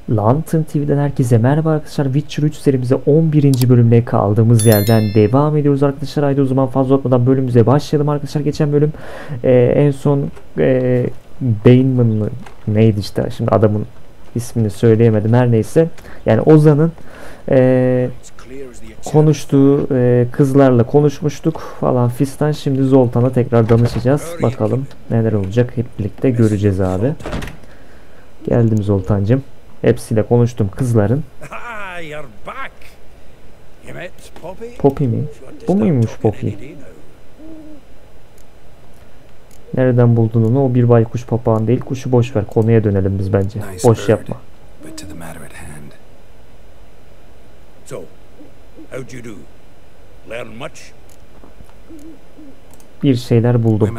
Lütfen TV'den herkese merhaba arkadaşlar. Witcher 3 serimize 11. bölümle kaldığımız yerden devam ediyoruz arkadaşlar. Haydi o zaman fazla uzatmadan bölümümüze başlayalım arkadaşlar. Geçen bölüm en son Damon'ın neydi işte, şimdi adamın ismini söyleyemedim, her neyse. Yani Ozan'ın konuştuğu kızlarla konuşmuştuk falan fistan. Şimdi Zoltan'a tekrar danışacağız. Bakalım neler olacak, hep birlikte göreceğiz abi. Geldim Zoltancım. Hepsiyle konuştum kızların. Poppy mi? Bu muymuş Poppy? Nereden buldun onu? O bir baykuş papağan değil. Kuşu boş ver. Konuya dönelim biz bence. Boş yapma. Bir şeyler buldum.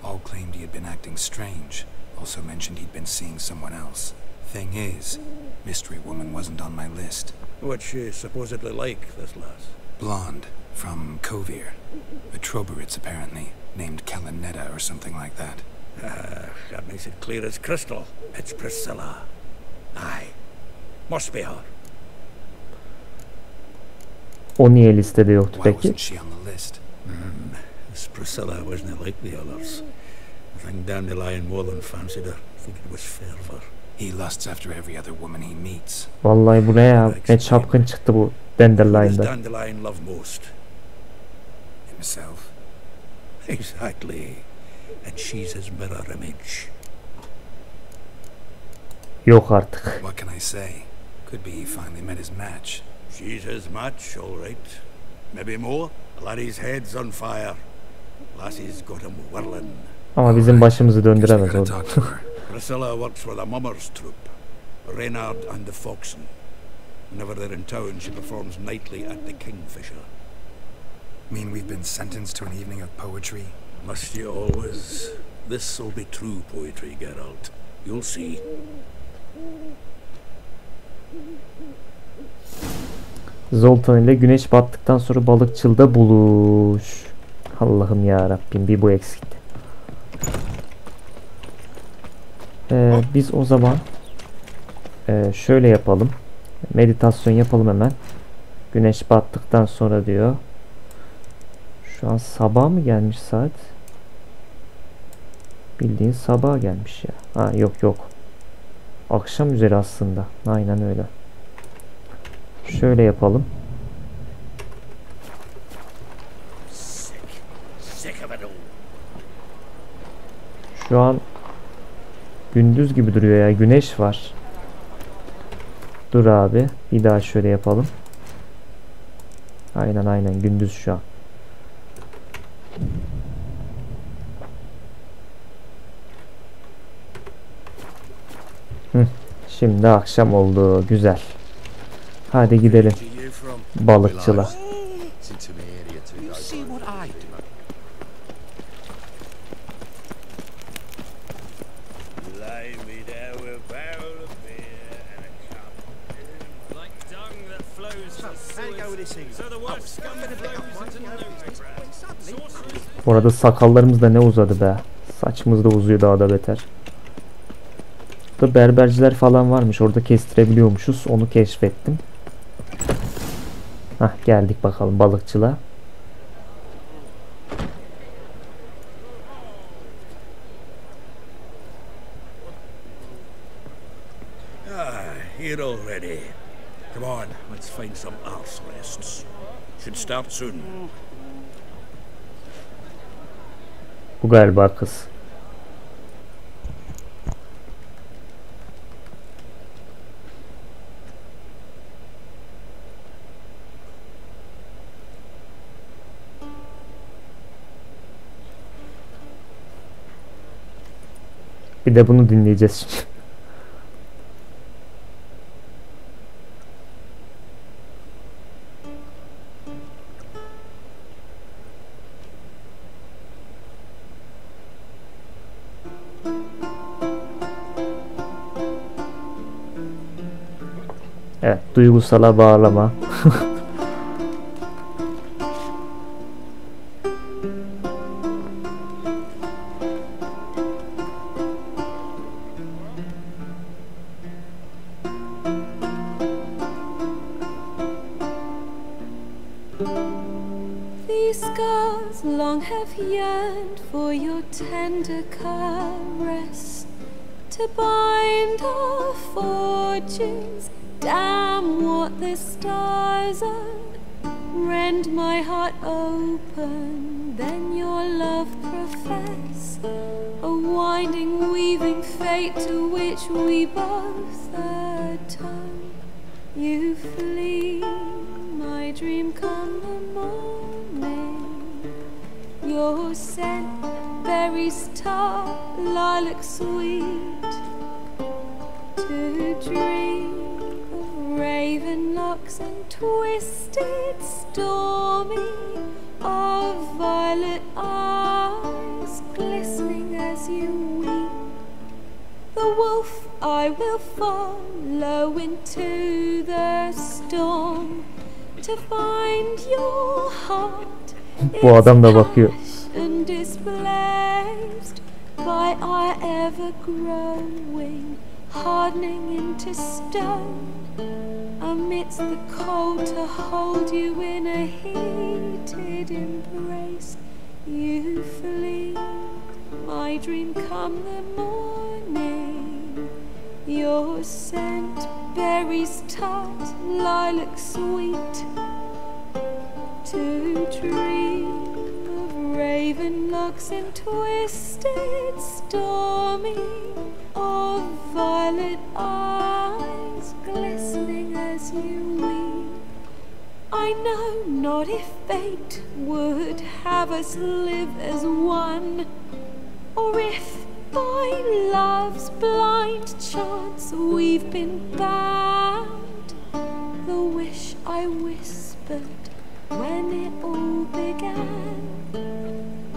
All claimed he had been acting strange. Also mentioned he'd been seeing someone else. Thing is, Mystery Woman wasn't on my list. What's she supposedly like, this lass? Blonde, from Kovir. A Troberitz, apparently, named Kalanetta or something like that. That makes it clear as crystal. It's Priscilla. Aye. Must be her. O niye listede yoktu Why peki? wasn't she on the list? This Priscilla wasn't like the others. I think Dandelion more than fancied her. I think it was fervor. He lusts after every other woman he meets. Vallahi bu ne ya? Ne çapkın çıktı bu Dandelion'da. Dandelion love most? Himself. Exactly. And she's his mirror image. Yok artık. What can I say? Could be he finally met his match. She's his match, all right. Maybe more. Laddie's head's on fire. Lassie's got him whirling. Ama bizim başımızı döndüremez o. Priscilla works for the Mummers troupe, Reynard and the Foxen. Whenever they're in town, she performs nightly at the Kingfisher. Mean we've been sentenced to an evening of poetry? Must you always? This'll be true poetry, Geralt. You'll see. Zoltan ile güneş battıktan sonra balıkçılda buluş. Allah'ım ya Rabbim, bir bu eksikti. Biz o zaman şöyle yapalım. Meditasyon yapalım hemen. Güneş battıktan sonra diyor. Şu an sabah mı gelmiş saat? Bildiğin sabah gelmiş ya. Ha yok yok. Akşam üzeri aslında. Aynen öyle. Şöyle yapalım. Şu an gündüz gibi duruyor ya. Güneş var. Dur abi. Bir daha şöyle yapalım. Aynen gündüz şu an. Şimdi akşam oldu. Güzel. Hadi gidelim balıkçıla. Bu arada sakallarımız da ne uzadı be. Saçımız da uzuyor daha da beter. Burada berberciler falan varmış. Orada kestirebiliyormuşuz. Onu keşfettim. Hah, geldik bakalım balıkçıla. Here already. Come on, let's find some arse rests. Should start soon. Bu galiba kız. Bir de bunu dinleyeceğiz şimdi. Evet, duygusala bağlama. hearts long have yearned for your tender caress, to bind our fortunes. Damn what the stars are. Rend my heart open, then your love profess, a winding, weaving fate to which we both atone. You flee, my dream come the morning. Your scent, berries tart, lilac sweet, to dream of raven locks and twisted, stormy, of violet eyes glistening as you weep. The wolf I will follow into the storm, to find your heart. Bu adam da bakıyor. And displaced by our ever growing, hardening into stone. Amidst the cold, to hold you in a heated embrace. You flee, my dream come the morning. Your scent, berries tart, lilac sweet, to dream of raven locks and twisted, stormy, of violet eyes glistening as you weep. I know not if fate would have us live as one, or if by love's blind chance we've been bound. The wish I whispered when it all began,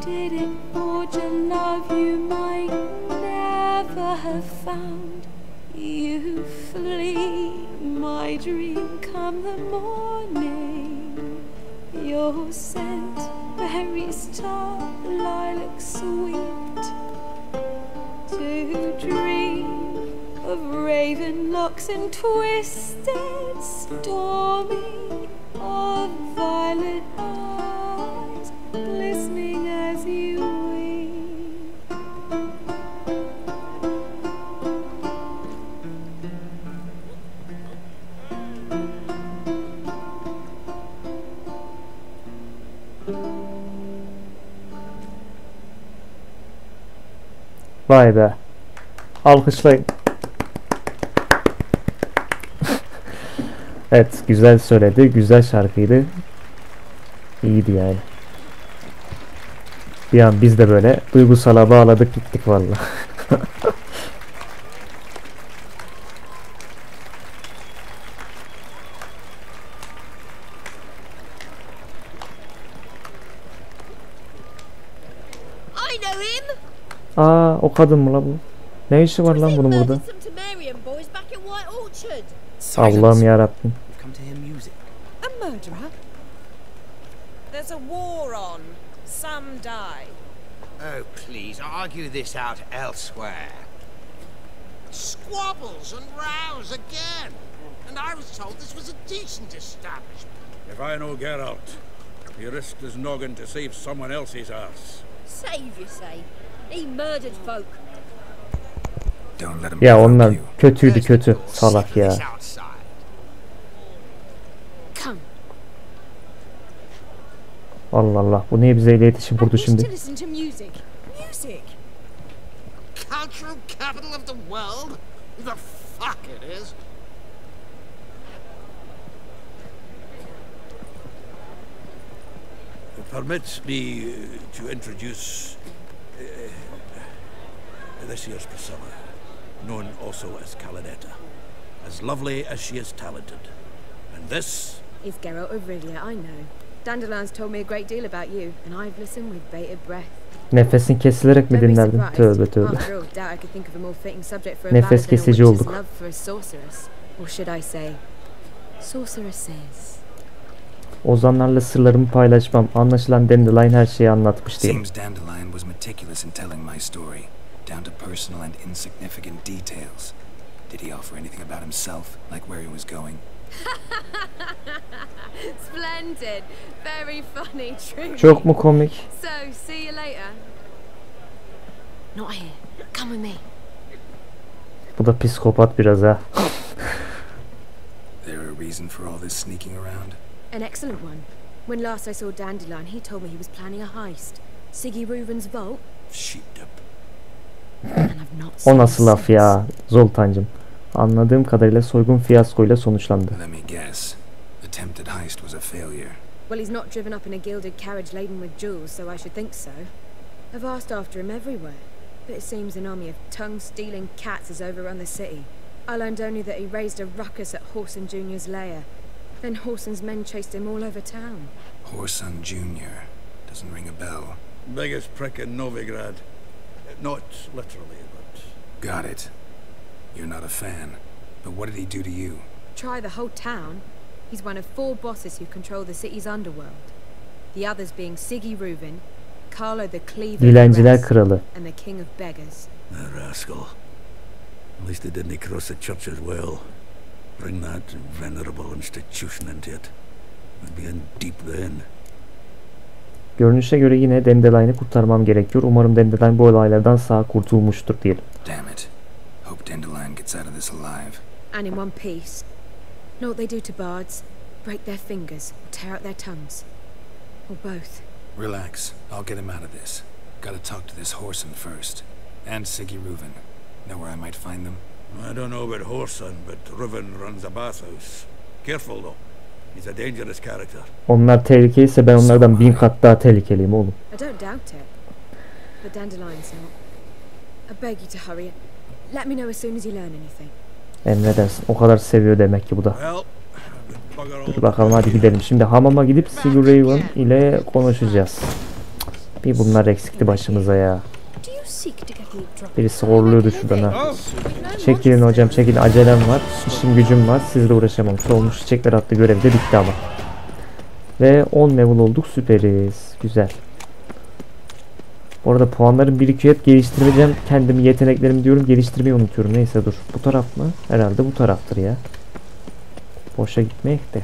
did it forge a love you might never have found? You flee, my dream come the morning. Your scent, berries tart, lilac sweet, to dream of raven locks and twisted, stormy, of violet eyes glistening as you weep. Vay be. Alkışlayın. Evet, güzel söyledi. Güzel şarkıydı. İyiydi yani. Bir an biz de böyle duygusala bağladık gittik vallahi. I know him. Aa, o kadın mı la bu? Ne işi var lan bunun burada? Allah'ım yarabbim. A murderer? There's a war on. Some die. Oh, please, argue this out elsewhere. Squabbles and rows again. And I was told this was a decent establishment. If I know Geralt, he risked his noggin to save someone else's ass. Save, you say? He murdered folk. Don't let him Ya provoke onlar you. kötüydü kötü. Salak ya. Come. Allah Allah. Bu niye bize iletişim kurdu I wish şimdi? to listen to music. Music. Cultural capital of the world? The fuck it is. Permit me to introduce this year's Priscilla, known also as Calinetta, as lovely as she is talented. And this is Geralt of Rivia, I know. Dandelion's told me a great deal about you, and I've listened with bated breath. Nefesin kesilerek mi dinlerdin? Tövbe tövbe. After all, doubt I could think of a more fitting subject for a Nefes ballad than a kesici witch's olduk. love for a sorceress. Or should I say, sorceresses. Ozanlarla sırlarımı paylaşmam. Anlaşılan Dandelion her şeyi anlatmış diye. Seems Dandelion was meticulous in telling my story, down to personal and insignificant details. Did he offer anything about himself, like where he was going? Splendid. Very funny, truly. Çok mu komik? So, see you later. Not here. Come with me. Bu da psikopat biraz ha. There a reason for all this sneaking around? An excellent one. When last I saw Dandelion, he told me he was planning a heist. Siggy Reuven's vault. Sheeped up. And I've not O seen nasıl him laf since. ya Zoltancım. Anladığım kadarıyla soygun fiyaskoyla sonuçlandı. Let me guess. Attempted heist was a failure. Well, he's not driven up in a gilded carriage laden with jewels, so I should think so. I've asked after him everywhere, but it seems an army of tongue-stealing cats has overrun the city. I learned only that he raised a ruckus at Horson Jr.'s lair. Then Horson's men chased him all over town. Horson Jr. Doesn't ring a bell. Biggest prick in Novigrad. Not literally, but... Got it. You're not a fan. But what did he do to you? Try the whole town. He's one of 4 bosses who control the city's underworld. The others being Siggy Reuven, Carlo the Cleaver, Dilenciler kralı. and the King of Beggars. The rascal. At least he didn't cross the church as well. Bring that venerable institution into it. We'd be in deep then. Görünüşe göre yine Dandelion'ı kurtarmam gerekiyor. Umarım Dandelion bu olaylardan sağ kurtulmuştur diyelim. Damn it. Hope Dandelion gets out of this alive. And in one piece. Know what they do to bards? Break their fingers, tear out their tongues. Or both. Relax. I'll get him out of this. Gotta talk to this Horson first. And Siggy Reuven. Know where I might find them? I don't know about Horson, but Reuven runs a bathhouse. Careful though. He's a dangerous character. Onlar tehlikeliyse ben onlardan 1000 kat daha tehlikeliyim oğlum. I don't doubt it. But Dandelion's not. I beg you to hurry. Let me know as soon as you learn anything. Emredersin. O kadar seviyor demek ki bu da. Well, bugger all. Dur bakalım hadi gidelim. Şimdi hamama gidip Siggy Reuven ile konuşacağız. Bir bunlar eksikti başımıza ya. Birisi horluyordu şuradan ha. Çekilin hocam çekilin, acelem var. İşim gücüm var. Sizle uğraşamam. Solmuş çiçekler adlı görev de bitti ama. Ve 10 level olduk, süperiz. Güzel. Bu arada puanlarım birikiyor, hep geliştireceğim kendimi, yeteneklerimi diyorum, geliştirmeyi unutuyorum. Neyse dur. Bu taraf mı? Herhalde bu taraftır ya. Boşa gitmeyek de.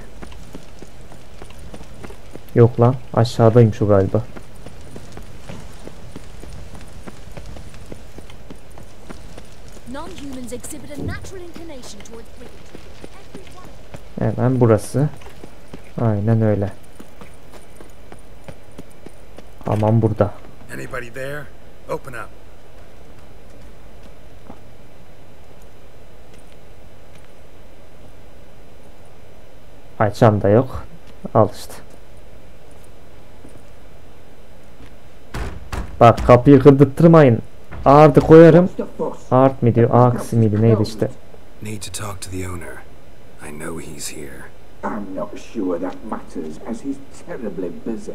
Yok lan, aşağıdaymış o galiba. Hemen burası. Aynen öyle. Hamam burada. Anybody there? Open up. Açan da yok. Al işte. Bak kapıyı kırdırtmayın. Ağırdı koyarım. Art mı diyor? Aks mıydı? Neydi işte? Need to talk to the owner. I know he's here. I'm not sure that matters, as he's terribly busy.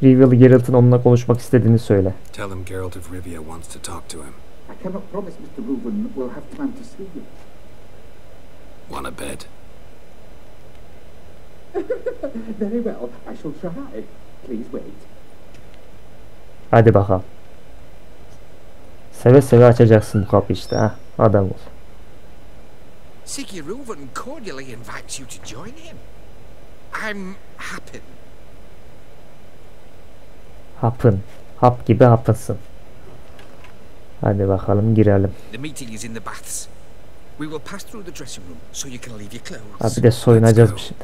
Rivia'lı Geralt'ın onunla konuşmak istediğini söyle. Tell him Geralt of Rivia wants to talk to him. I cannot promise Mr. Reuven will have time to see you. Wanna bet? Very well, I shall try. Please wait. Hadi bakalım. Seve seve açacaksın bu kapıyı işte ha. Adam ol. Siggy Reuven cordially invites you to join him. I'm happy. Hapın. Hap gibi hapınsın. Hadi bakalım girelim. The meeting is in the baths. We will pass through the dressing room so you can leave your clothes. Ha bir de soyunacağız bir şimdi.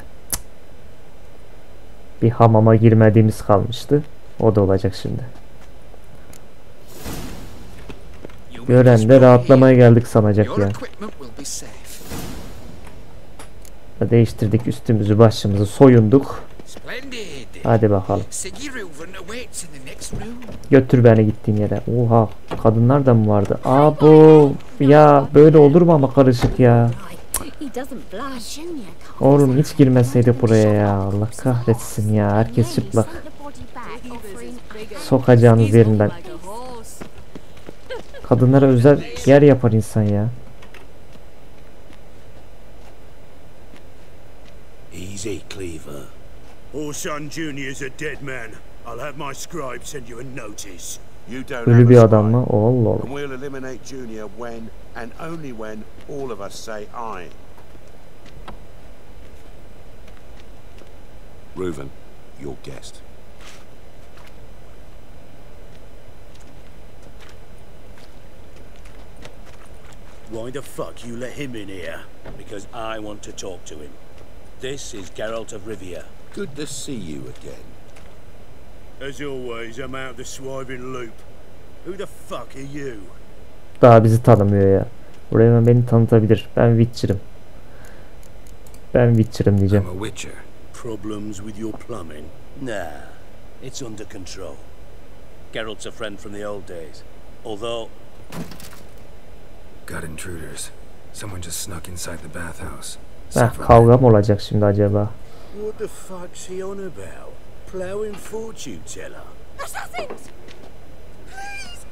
Bir hamama girmediğimiz kalmıştı. O da olacak şimdi. Gören de rahatlamaya geldik sanacak Your ya. equipment will be safe. Değiştirdik üstümüzü başımızı, soyunduk. Splendid. Hadi bakalım. Siggy Reuven awaits in the next room. Götür beni gittiğim yere. Oha, kadınlar da mı vardı? Abo ya, böyle olur mu ama karışık ya. Oğlum hiç girmeseydi buraya ya. Allah kahretsin ya. Herkes çıplak. Sokacağınız yerinden. Kadınlara özel yer yapar insan ya. Easy, Cleaver. Horson Jr. is a dead man. I'll have my scribe send you a notice. You don't Ölü have bir a adam mı? scribe, Allah Allah. and we'll eliminate Junior when and only when all of us say aye. Reuven, your guest. Why the fuck you let him in here? Because I want to talk to him. This is Geralt of Rivia. Good to see you again. As always, I'm out the swiving loop. Who the fuck are you? Daha bizi tanımıyor ya. Buraya hemen beni tanıtabilir. Ben Witcher'ım. Ben Witcher'ım diyeceğim. I'm a Witcher. Problems with your plumbing? Nah, it's under control. Geralt's a friend from the old days. Although... Got intruders. Someone just snuck inside the bathhouse. Kavga mı olacak şimdi acaba? What the fuck's he on about? Plowing fortune teller? Assassins! Please!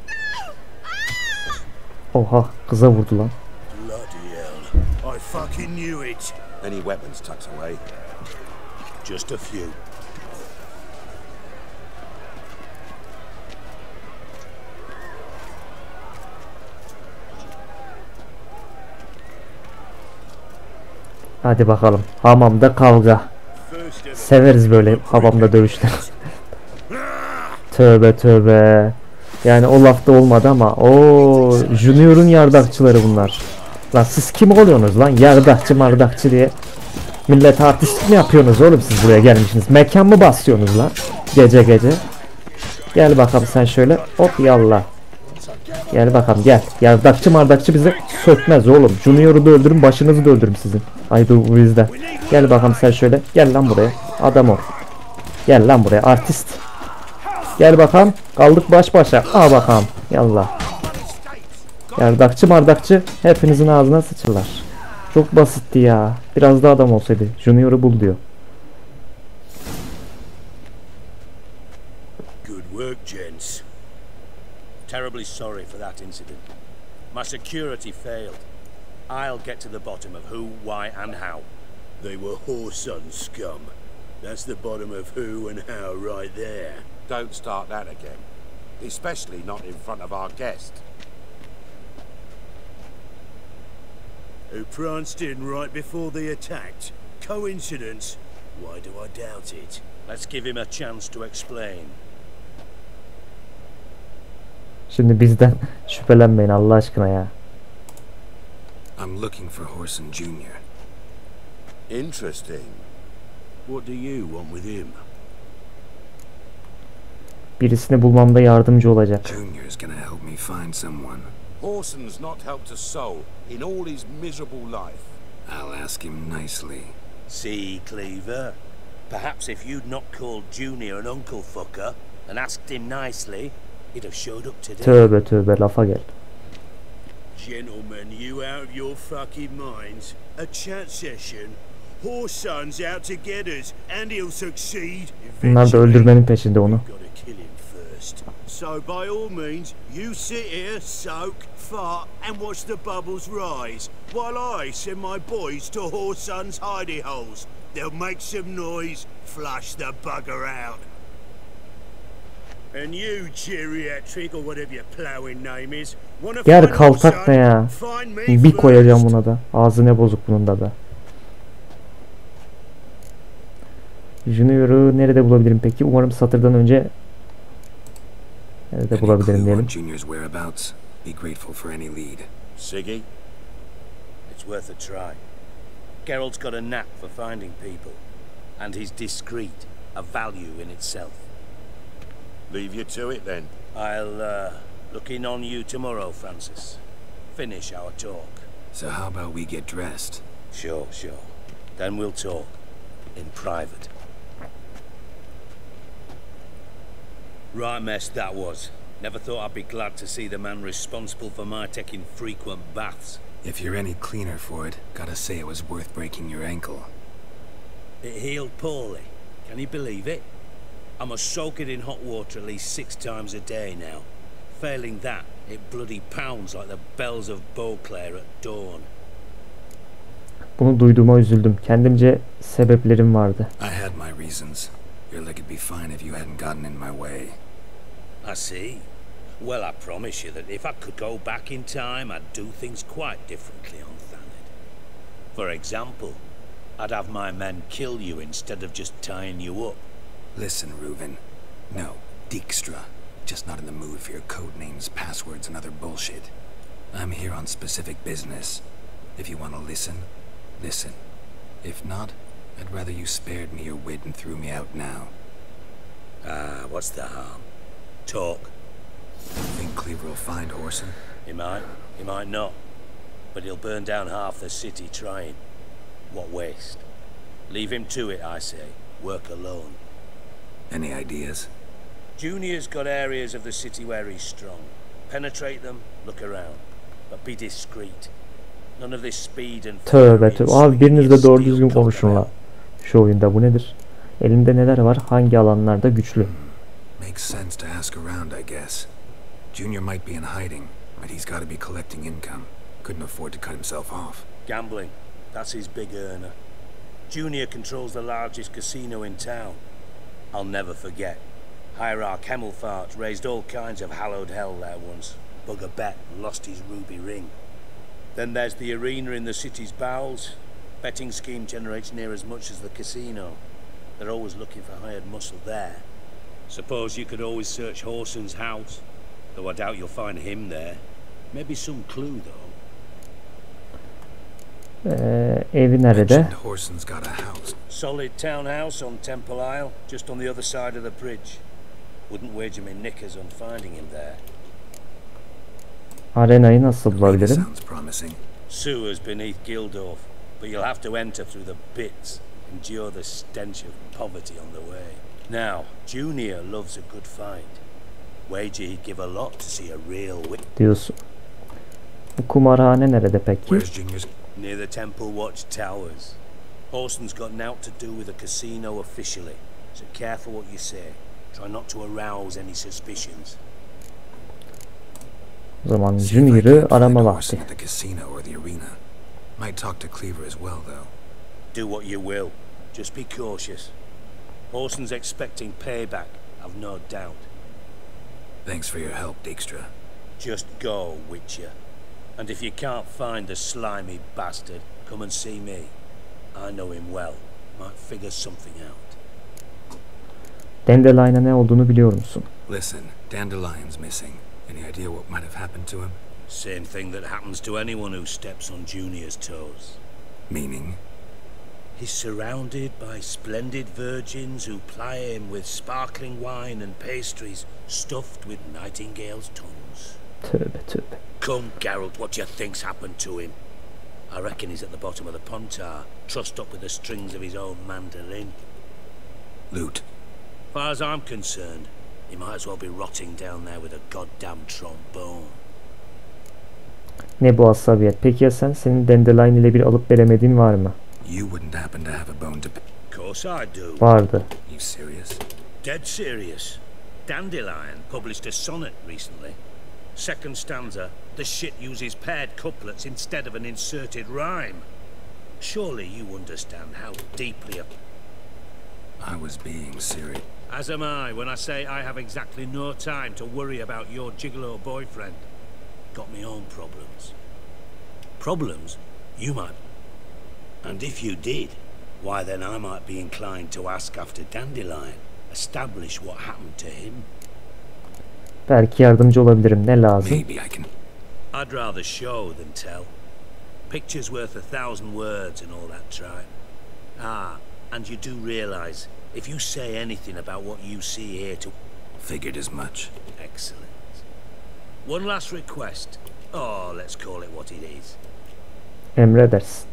Oha, kıza vurdu lan. Bloody hell. I fucking knew it. Any weapons tucked away? Just a few. Hadi bakalım. Hamamda kavga. Severiz böyle hamamda dövüşler. Tövbe tövbe. Yani o lafta olmadı ama. O Junior'un yardakçıları bunlar. Lan siz kim oluyorsunuz lan? Yardakçı mardakçı diye. Millet artistlik mi yapıyorsunuz oğlum, siz buraya gelmişsiniz? Mekan mı basıyorsunuz lan? Gece gece. Gel bakalım sen şöyle. Hop yallah. Gel bakalım gel. Yardakçı mardakçı bize sökmez oğlum. Junior'u da öldürün, başınızı da öldürün sizin. Ay dur bu bizden. Gel bakalım sen şöyle. Gel lan buraya. Adam ol. Gel lan buraya artist. Gel bakalım. Kaldık baş başa. Al bakalım. Yallah. Yardakçı mardakçı hepinizin ağzına sıçırlar. Çok basitti ya. Biraz da adam olsaydı. Junior'u bul diyor. Good work, gents. Terribly sorry for that incident. My security failed. I'll get to the bottom of who, why, and how. They were whoreson scum. That's the bottom of who and how right there. Don't start that again. Especially not in front of our guest. Who pranced in right before they attacked. Coincidence? Why do I doubt it? Let's give him a chance to explain. Şimdi bizden şüphelenmeyin Allah aşkına ya. I'm looking for Whoreson Jr. Interesting. What do you want with him? Birisini bulmamda yardımcı olacak. Junior's gonna help me find someone. Whoreson's not helped a soul in all his miserable life. I'll ask him nicely. See, Cleaver? Perhaps if you'd not called Junior an uncle fucker and asked him nicely, he'd have showed up today. Tövbe tövbe lafa gel. Gentlemen, you out of your fucking minds? A chat session? Whoreson's out to get us, and he'll succeed. Bunlar da öldürmenin peşinde onu. Gotta kill him first. So by all means, you sit here, soak, fart, and watch the bubbles rise, while I send my boys to Whoreson's hidey holes. They'll make some noise, flush the bugger out. And you, geriatric or whatever your plowing name is, Gel kaltak da ya. Bir koyacağım buna da. Ağzı ne bozuk bunun da be. Junior'u nerede bulabilirim peki? Umarım satırdan önce nerede bulabilirim diyelim. Junior's whereabouts. Be grateful for any lead. Siggy, it's worth a try. Geralt's got a knack for finding people, and he's discreet, a value in itself. Leave you to it then. I'll look in on you tomorrow, Francis. Finish our talk. So how about we get dressed? Sure. Then we'll talk in private. Right mess that was. Never thought I'd be glad to see the man responsible for my taking frequent baths. If you're any cleaner for it, gotta say it was worth breaking your ankle. It healed poorly. Can you believe it? I must soak it in hot water at least 6 times a day now. Failing that, it bloody pounds like the bells of Beauclair at dawn. Bunu duyduğuma üzüldüm. Kendimce sebeplerim vardı. I had my reasons. Your leg would be fine if you hadn't gotten in my way. I see. Well, I promise you that if I could go back in time, I'd do things quite differently on Thanet. For example, I'd have my men kill you instead of just tying you up. Listen, Reuven. No, Dijkstra. Just not in the mood for your code names, passwords, and other bullshit. I'm here on specific business. If you want to listen, listen. If not, I'd rather you spared me your wit and threw me out now. Ah, what's the harm? Talk. Think Cleaver will find Orson? He might not. But he'll burn down half the city trying. What waste? Leave him to it, I say. Work alone. Any ideas? Junior's got areas of the city where he's strong. Penetrate them, look around. But be discreet. None of this speed and... Tövbe tövbe. Abi biriniz de doğru düzgün konuşun la. Şu oyunda bu nedir? Elimde neler var? Hangi alanlarda güçlü? Makes sense to ask around, I guess. Junior might be in hiding, but he's got to be collecting income. Couldn't afford to cut himself off. Gambling. That's his big earner. Junior controls the largest casino in town. I'll never forget. Hierarch Hemmelfart raised all kinds of hallowed hell there once. Bugger bet and lost his ruby ring. Then there's the arena in the city's bowels. Betting scheme generates near as much as the casino. They're always looking for hired muscle there. Suppose you could always search Horson's house. Though I doubt you'll find him there. Maybe some clue though. Evi nerede? Horson's got a house. Solid townhouse on Temple Isle, just on the other side of the bridge. Wouldn't wager me knickers on finding him there. Arenayı nasıl bulabilirim? Sounds promising. Sewers beneath Gildorf, but you'll have to enter through the bits. Endure the stench of poverty on the way. Now, Junior loves a good fight. Wager he'd give a lot to see a real win. Diyorsun. Bu kumarhane nerede peki? Where's Junior's? Near the Temple Watch Towers. Horson's got naught to do with the casino officially, so careful what you say. Try not to arouse any suspicions. O zaman Junior'ı arama vakti. At the casino or the arena. Might talk to Cleaver as well, though. Do what you will. Just be cautious. Horson's expecting payback, I've no doubt. Thanks for your help, Dijkstra. Just go, Witcher. And if you can't find the slimy bastard, come and see me. I know him well. Might figure something out. Dandelion'a ne olduğunu biliyor musun? Listen, Dandelion's missing. Any idea what might have happened to him? Same thing that happens to anyone who steps on Junior's toes. Meaning? He's surrounded by splendid virgins who ply him with sparkling wine and pastries stuffed with nightingales' tongues. Tövbe tövbe. Come, Geralt, what do you think's happened to him? I reckon he's at the bottom of the Pontar, trussed up with the strings of his own mandolin. Loot. As far as I'm concerned, he might as well be rotting down there with a goddamn trombone. Ne bu asabiyet? Peki ya sen? Senin Dandelion ile bir alıp veremediğin var mı? You wouldn't happen to have a bone to pick? Of course I do. Vardı. You serious? Dead serious. Dandelion published a sonnet recently. Second stanza, the shit uses paired couplets instead of an inserted rhyme. Surely you understand how deeply I was being serious. As am I when I say I have exactly no time to worry about your gigolo boyfriend. Got me own problems. Problems? You might. And if you did, why then I might be inclined to ask after Dandelion. Establish what happened to him. Belki yardımcı olabilirim. Ne lazım? Maybe I can. I'd rather show than tell. Picture's worth 1,000 words and all that tribe. Ah, and you do realize, if you say anything about what you see here to... Figured as much. Excellent. One last request. Oh, let's call it what it is. Emredersin.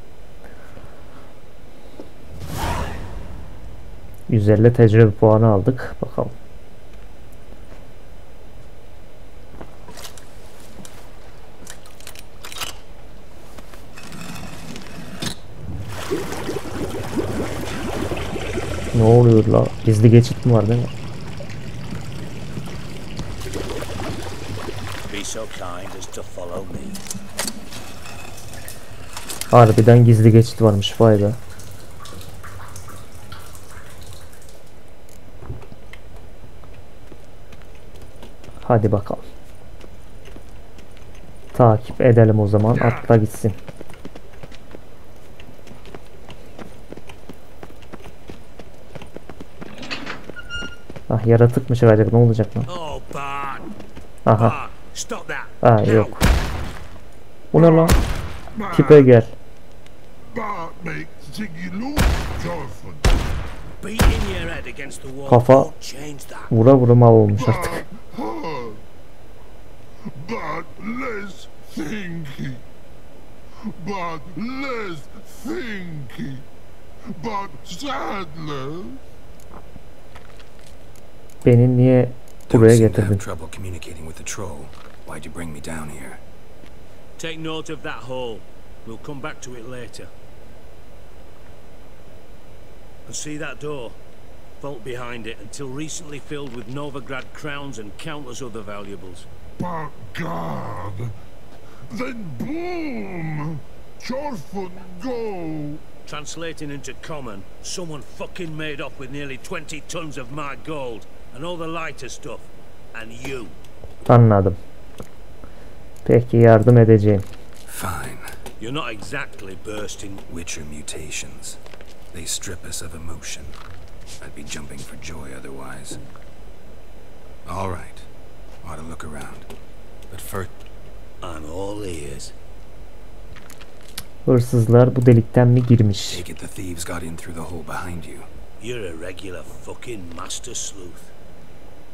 150 tecrübe puanı aldık. Bakalım. Ne oluyor la? Gizli geçit mi var değil mi? Be so kind as to follow me. Harbiden gizli geçit varmış, vay be. Hadi bakalım. Takip edelim o zaman. Atla gitsin. Ah, yaratık mı çıkacak, ne olacak lan? Oh, Bart. Aha. Bart, stop that. Ha yok. Bu ne lan? Tipe gel. Bart makes Ziggy lose, Jonathan. Beating your head against the wall Kafa won't change that. vura vura mal olmuş artık. But less thinky. But less thinky. But sadness. Beni niye buraya getirdin? Trouble communicating with the troll. Why'd you bring me down here? Take note of that hole. We'll come back to it later. And see that door? Vault behind it, until recently filled with Novigrad crowns and countless other valuables. But God, then boom! Jonathan, go! Translating into common, someone fucking made off with nearly 20 tons of my gold, and all the lighter stuff, and you. Anladım. Peki, yardım edeceğim. Fine. You're not exactly bursting. Witcher mutations. They strip us of emotion. I'd be jumping for joy otherwise. All right. Ought to look around. But first, I'm all ears. Hırsızlar bu delikten mi girmiş? Take it the thieves got in through the hole behind you. You're a regular fucking master sleuth.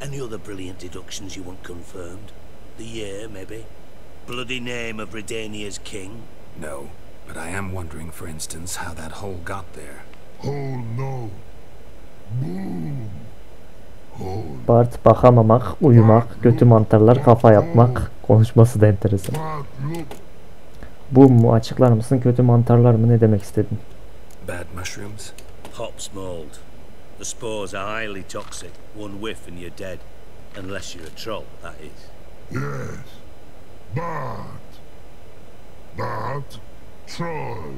Any other brilliant deductions you want confirmed? The year, maybe? Bloody name of Redania's king? No, but I am wondering, for instance, how that hole got there. Oh no. Boom. Oh. Bart bakamamak, uyumak, götü mantarlar, kafa yapmak. Konuşması da enteresan. Bu mu? Açıklar mısın? Kötü mantarlar mı? Ne demek istedin? Bad mushrooms? Hops mold. The spores are highly toxic. One whiff and you're dead. Unless you're a troll, that is. Yes. But troll.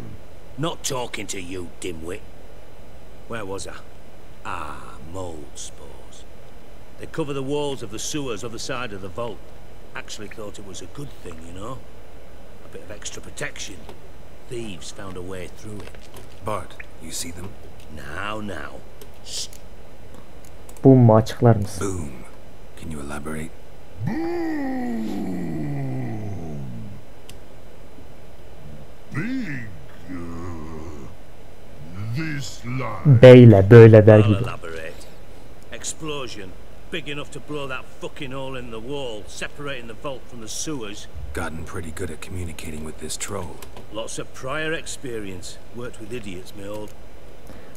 Not talking to you, dimwit. Where was I? Ah, mold spores. They cover the walls of the sewers other side of the vault. Actually thought it was a good thing, you know? A bit of extra protection. Thieves found a way through it. Bart, you see them? Now. Shh. Boom mu? Açıklar mısın? Boom. Can you elaborate? Boom. Big. This line. Beyle böyle der I'll gibi. elaborate. Explosion. Big enough to blow that fucking hole in the wall, separating the vault from the sewers. Gotten pretty good at communicating with this troll. Lots of prior experience. Worked with idiots, my old.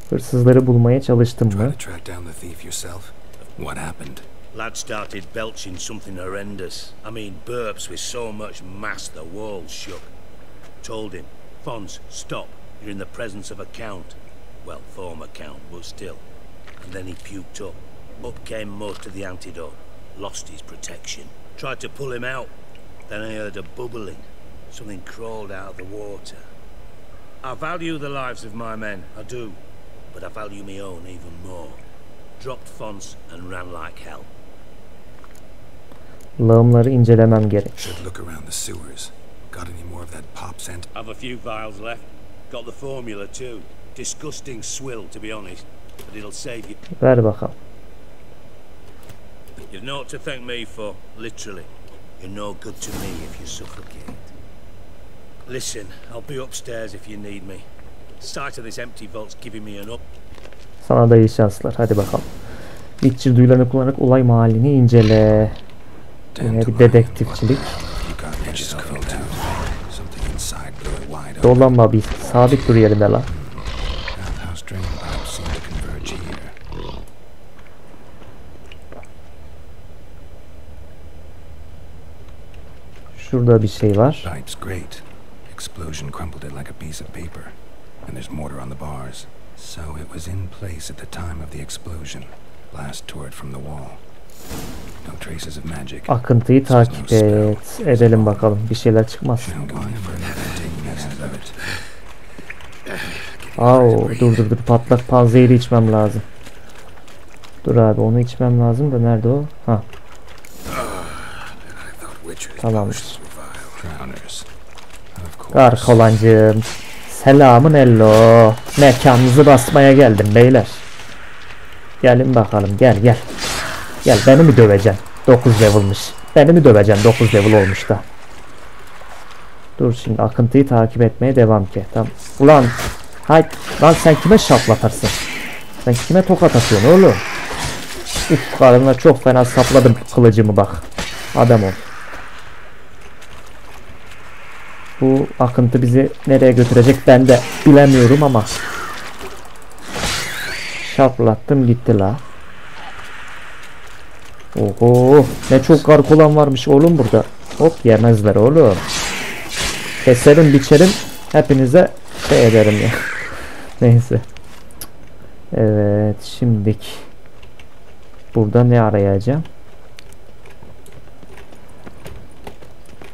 Hırsızları bulmaya çalıştım Try mı? to track down the thief yourself? What happened? Lad started belching something horrendous. I mean, burps with so much mass the walls shook. Told him, Fons, stop. You're in the presence of a count. Well, former count, but still. And then he puked up. Up came most of the antidote. Lost his protection. Tried to pull him out. Then I heard a bubbling. Something crawled out of the water. I value the lives of my men, I do. But I value my own even more. Dropped Fons and ran like hell. Lağımları incelemem gerek. Should look around the sewers. Got any more of that pop scent? I've a few vials left. Got the formula too. Disgusting swill, to be honest. But it'll save you. Ver bakalım. You've naught to thank me for, literally. You're no good to me if you suffocate. Listen, I'll be upstairs if you need me. Sight of this empty vault's giving me an up. Sana da iyi şanslar. Hadi bakalım. Witcher duyularını kullanarak olay mahallini incele. Yine bir dedektifçilik. Dolanma bir. Sabit dur yerinde la. Şurada bir şey var. Explosion crumpled it like a piece of paper. And there's mortar on the bars. So it was in place at the time of the explosion. Blast tore it from the wall. No traces of magic. Akıntıyı takip et. Edelim bakalım. Bir şeyler çıkmaz. Au, dur. Patlak panzehiri içmem lazım. Dur abi, onu içmem lazım da nerede o? Ha. Tamamdır. Karkolancığım. Selamın ello. Mekanınızı basmaya geldim beyler. Gelin bakalım, gel. Gel beni mi döveceksin? 9 level'mış. Beni mi döveceksin? 9 level olmuş da. Dur şimdi akıntıyı takip etmeye devam ki. Tamam. Ulan. Hay. Lan sen kime şaplatarsın? Sen kime tokat atıyorsun oğlum? Uf, karnına çok fena sapladım kılıcımı bak. Adam ol. Bu akıntı bizi nereye götürecek ben de bilemiyorum ama. Şaplattım gitti la. Oho, ne çok karkolan varmış oğlum burada. Hop, yemezler oğlum. Keserim biçerim hepinize şey ederim ya. Neyse. Evet, şimdilik burada ne arayacağım?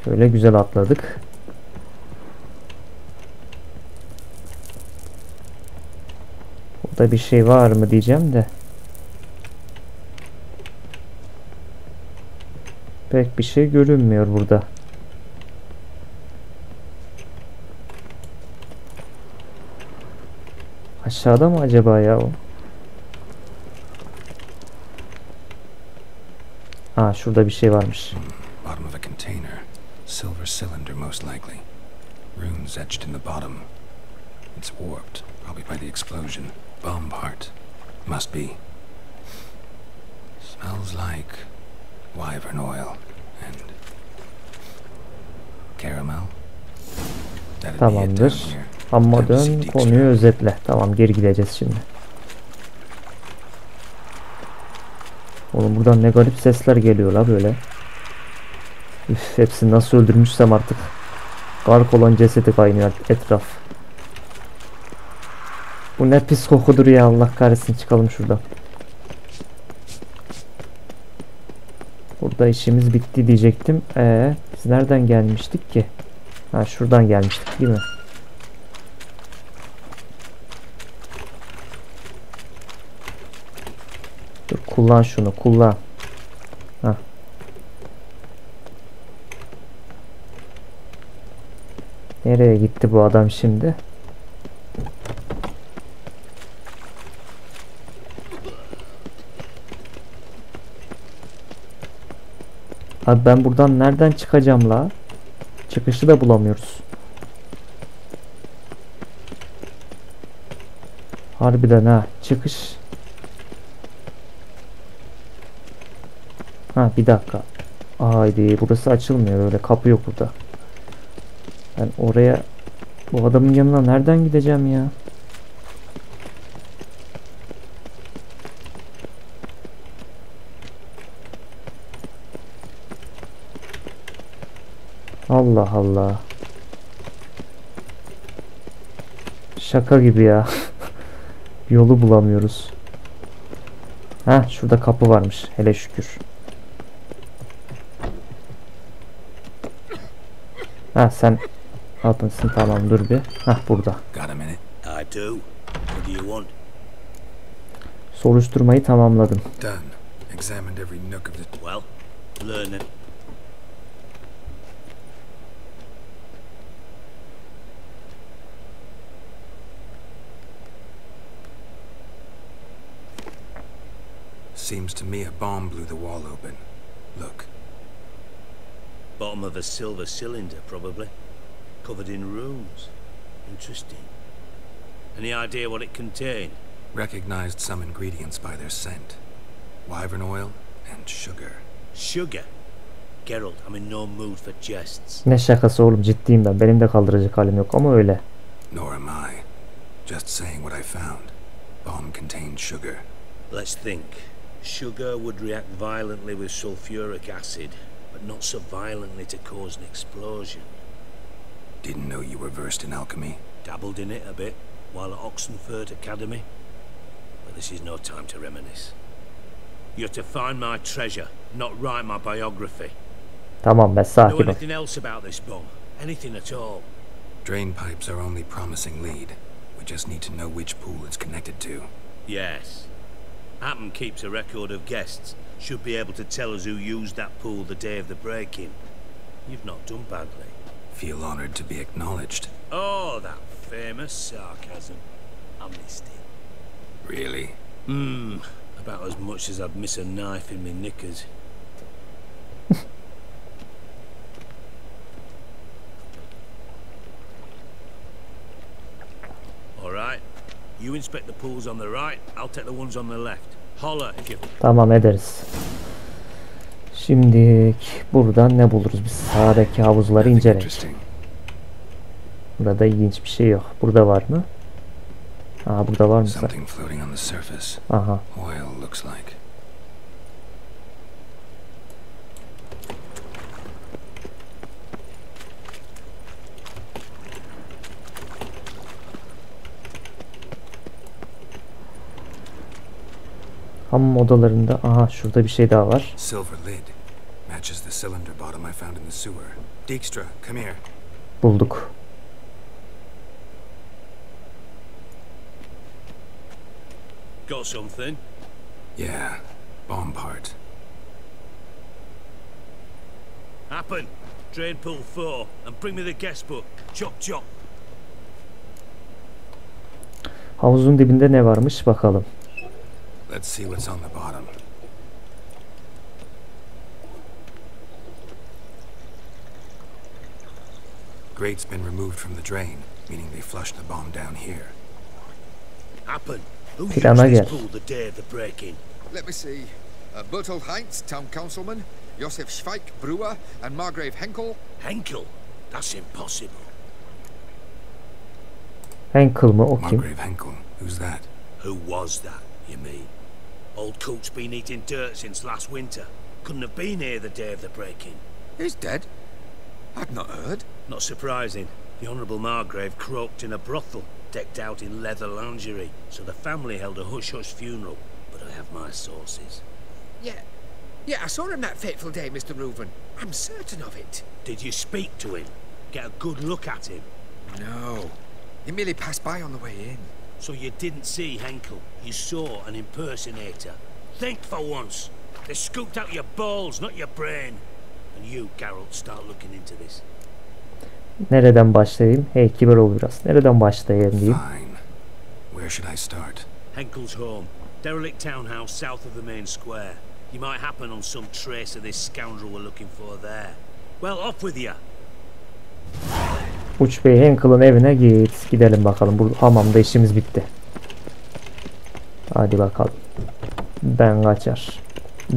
Böyle güzel atladık. Burada bir şey var mı diyeceğim de. Pek bir şey görünmüyor burada. Aşağıda mı acaba ya o? Ha, şurada bir şey varmış. Bottom of a container. Silver cylinder most likely. Runes etched in the bottom. It's warped, probably by the explosion. Bomb part. Must be. Smells like wyvern oil and caramel. Tamamdır. Ama dön konuyu özetle. Tamam, geri gideceğiz şimdi. Oğlum buradan ne garip sesler geliyor la böyle. Üf, hepsini nasıl öldürmüşsem artık. Gark olan cesedi kaynıyor etraf. Bu ne pis kokudur ya, Allah kahretsin, çıkalım şuradan. Burada işimiz bitti diyecektim. Biz nereden gelmiştik ki? Ha, şuradan gelmiştik değil mi? Dur, kullan şunu, kullan. Hah. Nereye gitti bu adam şimdi? Abi ben buradan nereden çıkacağım la? Çıkışı da bulamıyoruz. Harbiden ha, çıkış. Ha, bir dakika. Haydi, burası açılmıyor, öyle kapı yok burada. Ben oraya, bu adamın yanına nereden gideceğim ya? Allah Allah. Şaka gibi ya. Yolu bulamıyoruz. Ha, şurada kapı varmış. Hele şükür. Ha, sen altınsın, tamam, dur bir. Ha, burada. Soruşturmayı tamamladım. Seems to me a bomb blew the wall open. Look. Bottom of a silver cylinder, probably. Covered in runes. Interesting. Any idea what it contained? Recognized some ingredients by their scent. Wyvern oil and sugar. Sugar? Geralt, I'm in no mood for jests. Ne şakası oğlum, ciddiyim ben. Benim de kaldıracak halim yok ama öyle. Nor am I. Just saying what I found. Bomb contained sugar. Let's think. Sugar would react violently with sulfuric acid, but not so violently to cause an explosion. Didn't know you were versed in alchemy. Dabbled in it a bit while at Oxenford Academy. But this is no time to reminisce. You're to find my treasure, not write my biography. Tamam, ben sakin ol. Know anything else about this bomb? Anything at all? Drain pipes are only promising lead. We just need to know which pool it's connected to. Yes. Hammond keeps a record of guests. Should be able to tell us who used that pool the day of the break-in. You've not done badly. Feel honored to be acknowledged. Oh, that famous sarcasm. I missed it. Really? About as much as I'd miss a knife in my knickers. All right. You inspect the pools on the right. I'll take the ones on the left. Holler if you... Tamam, ederiz. Şimdi buradan ne buluruz? Biz sağdaki havuzları inceleyelim. Burada ilginç bir şey yok. Burada var mı? Aa, burada var mı? Aha. Hamam odalarında, aha şurada bir şey daha var. Bulduk. Got something? Yeah, bomb part. Happen. Drain pool 4 and bring me the guest book. Chop chop. Havuzun dibinde ne varmış bakalım. Let's see what's on the bottom. Grate's been removed from the drain, meaning they flushed the bomb down here. Happen. Who Plana used gel. this pool the day of the break-in? Let me see. Berthold Heinz, town councilman, Josef Schweik, brewer, and Margrave Henkel. Henkel? That's impossible. Henkel mı, o kim? Margrave Henkel, who's that? Who was that, you mean? Old Coot's been eating dirt since last winter. Couldn't have been here the day of the break-in. He's dead? I'd not heard. Not surprising. The Honourable Margrave croaked in a brothel, decked out in leather lingerie, so the family held a hush-hush funeral. But I have my sources. Yeah, I saw him that fateful day, Mr. Reuven. I'm certain of it. Did you speak to him? Get a good look at him? No. He merely passed by on the way in. So you didn't see Henkel, you saw an impersonator. Think for once. They scooped out your balls, not your brain. And you, Geralt, start looking into this. Nereden başlayayım? Hey, kibar ol biraz. Nereden başlayayım diyeyim. Fine. Where should I start? Henkel's home. Derelict townhouse south of the main square. You might happen on some trace of this scoundrel we're looking for there. Well, off with you. Uç Bey, Henkel'ın evine git. Gidelim bakalım. Bu hamamda işimiz bitti. Hadi bakalım. Ben kaçar.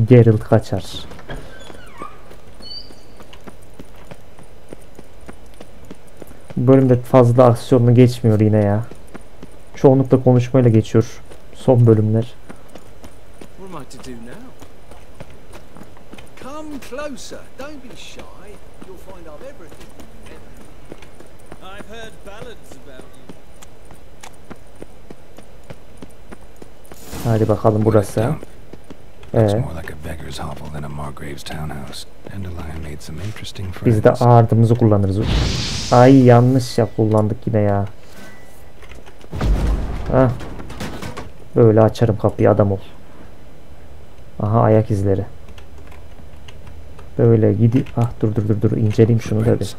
Geralt kaçar. Bu bölümde fazla aksiyonlu geçmiyor yine ya. Çoğunlukla konuşmayla geçiyor son bölümler. What am I to do now? Come closer. Don't be shy. You'll find out everything. I've heard ballads about you. Hadi bakalım burası. Biz de ardımızı kullanırız. Ay, yanlış ya, kullandık yine ya. Hah. Böyle açarım kapıyı, adam ol. Aha, ayak izleri. Böyle gidip, ah dur inceleyeyim şunu da bir.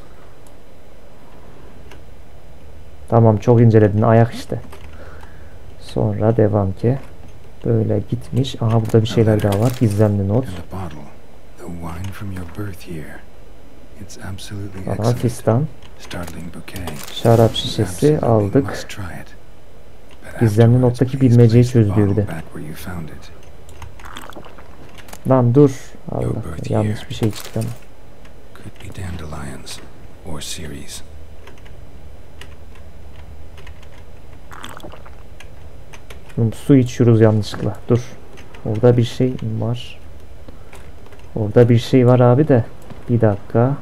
Tamam, çok inceledin, ayak işte. Sonra devam ki. Böyle gitmiş. Aha, burada bir şeyler daha var. Gizemli not. Falan fistan. Şarap şişesi aldık. Gizemli nottaki bilmeceyi çözdü bir de. Lan dur. Allah, yanlış bir şey çıktı ama. Su içiyoruz yanlışlıkla. Dur. Orada bir şey var. Orada bir şey var abi de. Bir dakika.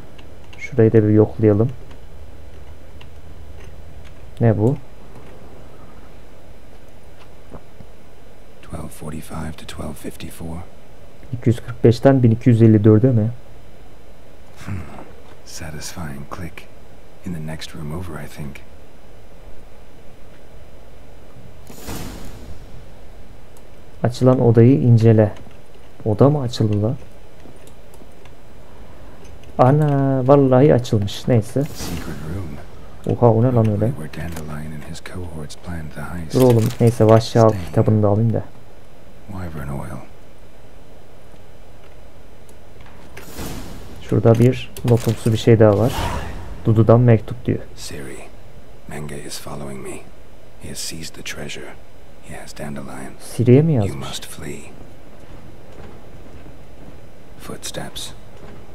Şurayı da bir yoklayalım. Ne bu? 245'ten 1254'e mi? Satisfying click. In the next room over, I think. Açılan odayı incele. Oda mı açıldı lan? Ana, vallahi açılmış. Neyse. Oha, o ne lan öyle? Dur oğlum, neyse, Vahşi Halk kitabını da alayım da. Wyvern oil. Şurada bir notumsu bir şey daha var. Dudu'dan mektup diyor. Siri, Menge is following me. He has seized the treasure. He has dandelion. Siri'ye mi You yazmış? must flee. Footsteps.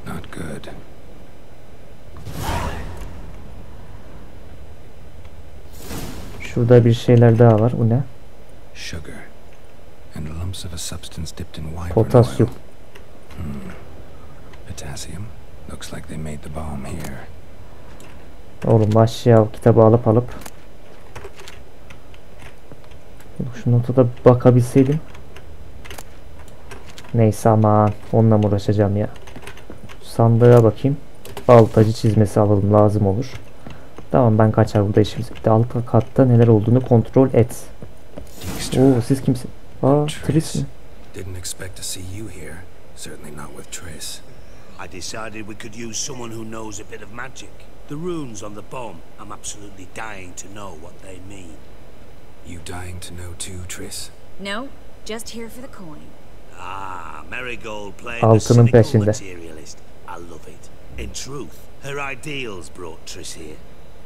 Not good. Şurada bir şeyler daha var. Bu ne? Sugar. And lumps of a substance dipped in wyvern Potasyum. oil. Potassium. Looks like they made the bomb here. Oğlum aşağı kitabı alıp şu nota da bakabilseydim. Neyse aman onunla mı uğraşacağım ya. Sandığa bakayım. Altacı çizmesi alalım, lazım olur. Tamam, ben kaçar burada işimiz bitti. Alt katta neler olduğunu kontrol et. Oo, siz kimsin? Aa, Tris mi? Didn't expect to see you here. Certainly not with Triss. I decided we could use someone who knows a bit of magic. The runes on the bomb, I'm absolutely dying to know what they mean. You dying to know too, Triss? No, just here for the coin. Ah, Marigold playing the Altının cynical peşinde. materialist. I love it. In truth, her ideals brought Triss here.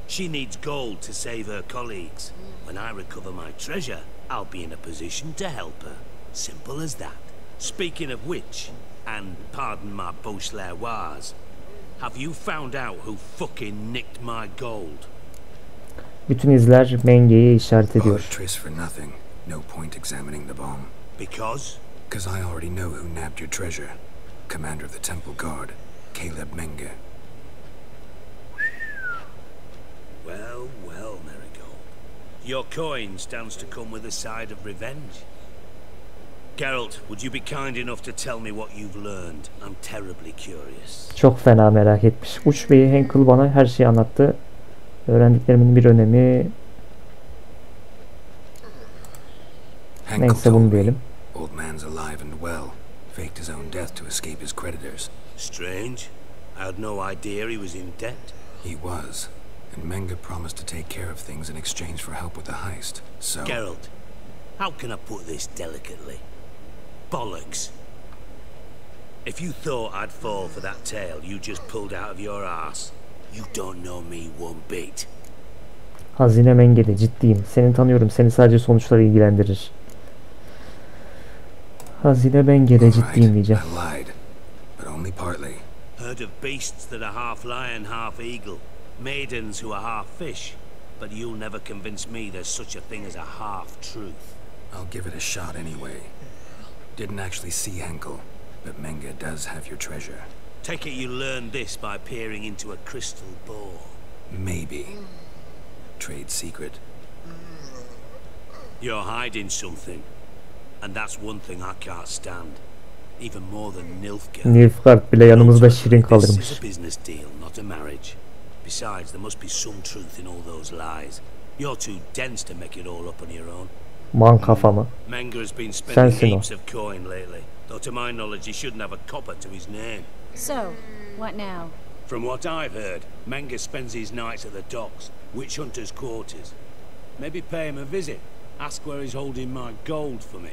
She needs gold to save her colleagues. When I recover my treasure, I'll be in a position to help her. Simple as that. Speaking of which, and pardon my Beauclervois, have you found out who fucking nicked my gold? Bütün izler Menge'yi işaret ediyor. Triss for nothing. No point examining the bomb. Because? Because I already know who nabbed your treasure. Commander of the Temple Guard, Caleb Menge. Well, well, Marigold. Your coin stands to come with a side of revenge. Geralt, would you be kind enough to tell me what you've learned? I'm terribly curious. Çok fena merak etmiş. Uç Bey Henkel bana her şeyi anlattı. Öğrendiklerimin bir önemi. Neyse bunu diyelim. Old man's alive and well. Faked his own death to escape his creditors. Strange. I had no idea he was in debt. He was. And Menge promised to take care of things in exchange for help with the heist. So... Geralt, how can I put this delicately? Bollocks. If you thought I'd fall for that tale you just pulled out of your arse, you don't know me one bit. Hazine Menge'de ciddiyim. Seni tanıyorum. Seni sadece sonuçlar ilgilendirir. Hazine Menge'de ciddiyim diyeceğim. I lied, but only partly. Heard of beasts that are half lion, half eagle. Maidens who are half fish. But you'll never convince me there's such a thing as a half-truth. I'll give it a shot anyway. Didn't actually see Henkel, but Menge does have your treasure. Take it you learned this by peering into a crystal ball. Maybe. Trade secret. You're hiding something. And that's one thing I can't stand. Even more than Nilfgaard. Nilfgaard bile yanımızda şirin This kalırmış. is a business deal, not a marriage. Besides, there must be some truth in all those lies. You're too dense to make it all up on your own. Man kafamı. Menger has been spending Sensin o. heaps of coin lately. Though to my knowledge he shouldn't have a copper to his name. So, what now? From what I've heard, Menger spends his nights at the docks, witch hunters' quarters. Maybe pay him a visit. Ask where he's holding my gold for me.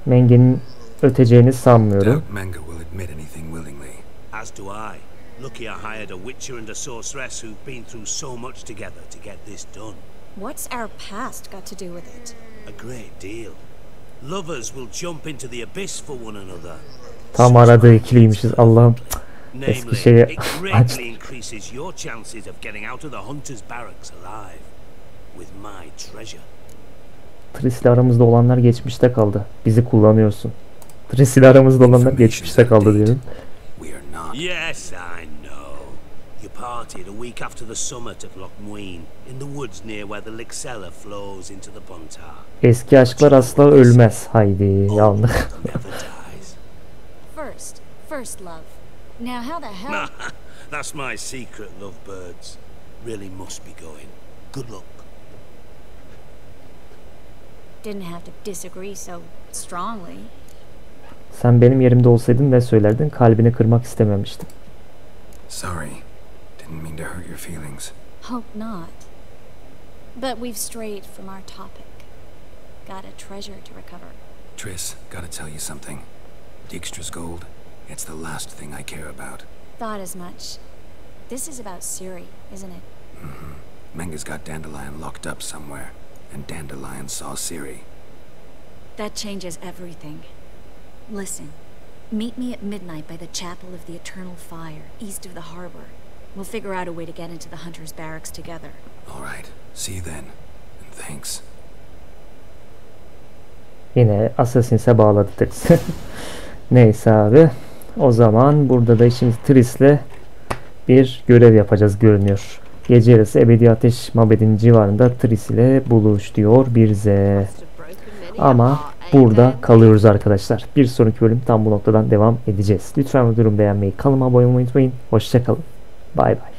Menge'nin öteceğini sanmıyorum. Doubt Menge will admit anything willingly. As do I. Lucky I hired a witcher and a sorceress who've been through so much together to get this done. What's our past got to do with it? A great deal. Lovers will jump into the abyss for one another. Tam aradığı ikiliymişiz Allah'ım. Eski Namely, şeye it greatly increases your chances of getting out of the hunter's barracks alive with my treasure. Tris ile aramızda olanlar geçmişte kaldı. Bizi kullanıyorsun. Tris ile aramızda olanlar geçmişte kaldı diyorum. Yes, I know. You parted a week after the summit of Loch Muin, in the woods near where the Lixella flows into the Pontar. Eski aşklar asla ölmez. Haydi yandık. First love. Now how the hell? That's my secret, lovebirds. Really must be going. Good luck. Didn't have to disagree so strongly. Sen benim yerimde olsaydın ne söylerdin? Kalbini kırmak istememiştim. Sorry. Didn't mean to hurt your feelings. Hope not. But we've strayed from our topic. Got a treasure to recover. Triss, gotta tell you something. Dijkstra's gold, it's the last thing I care about. Thought as much. This is about Ciri, isn't it? Mm-hmm. Menga's got Dandelion locked up somewhere, and Dandelion saw Ciri. That changes everything. Listen, meet me at midnight by the Chapel of the Eternal Fire, east of the harbor. We'll figure out a way to get into the Hunter's barracks together. All right, see you then, and thanks. Yine Assassin'e bağladı Triss. Neyse abi. O zaman burada da işimiz Triss'le bir görev yapacağız görünüyor. Gece yarısı ebedi ateş mabedinin civarında Triss ile buluş diyor bize. Ama burada kalıyoruz arkadaşlar. Bir sonraki bölüm tam bu noktadan devam edeceğiz. Lütfen videomu beğenmeyi, kanalıma abone olmayı unutmayın. Hoşça kalın. Bay bay.